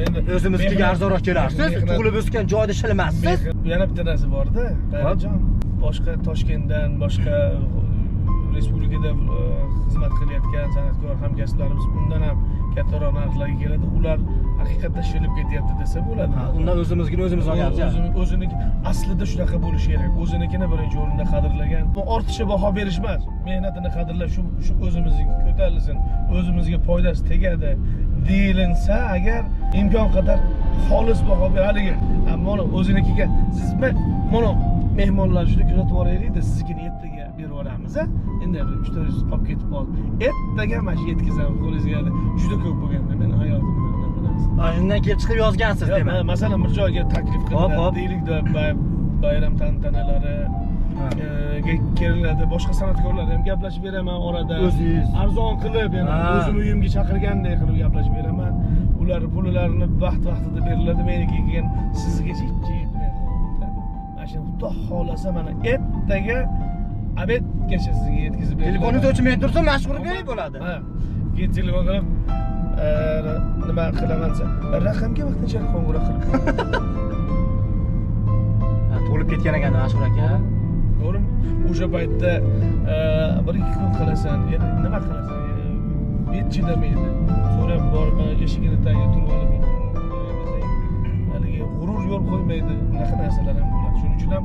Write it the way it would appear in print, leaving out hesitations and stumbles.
endi o'zimizga arzonroq kelarsiz. Tug'ilib o'sgan joyda ishlamassiz. Yana bitta narsa bor-da, Qayrajon. Boshqa Toshkentdan, boshqa respublikada xizmat qilayotgan san'atkor hamkasblarimiz bundan ham kattaroq narxlarga keladi. Ular haqiqatda shilib ketyapti desa bo'ladi. Undan o'zimiz olyapmiz. O'ziniki aslida shunaqa bo'lishi kerak. O'zinikini birinchi o'rinda qadrlagan. Bu ortiqcha baho berish emas. Mehnatini qadrlash, shu o'zimizga ko'tarilsin, o'zimizga foydasi tegadi deyilinsa agar imkon qadar xolis baho beradigan. Ammo o'zinikiga siz mana mehmonlar juda kuzatib boraylik-da, siznikini ertaga berib yuboramiz. Endi 300 qolib ketib qoldi. Ertaga mana shu yetkazamiz qo'lingizga. Juda ko'p bo'lganda men hayotimda Aynan kelib chiqib yozgansiz demak. Masalan, bir joyga taklif qilinadi, deylik-da, bayram tantanalari kelinadi, boshqa san'atkorlar ham gaplashib beraman orada. O'zingiz arzon qilib, yana o'zim uyimga chaqirgandek qilib gaplashib beraman. Ular pullarini vaqt-vaqtida beriladi, meniki keyin sizgacha yetmaydi. Mana shu xudo xolasa mana ertaga abedgacha sizga yetkazib beraman. Telefoningiz o'chmay tursa mashhur bo'ladi. Ha. Keyin telefon qilib nima qilaman desa, raqamga vaqtinchalik qo'ng'iroq qilib. To'lib ketgan ekan mashhur aka. To'g'rimi? O'sha paytda 1-2 kun qilasan, yana nima qilasan? Bet chidamaydi. So'rab borib eshigini tagiga turib olib, haligi g'urur yo'l qo'ymaydi. Bunaqa narsalar ham bo'ladi. Shuning uchun ham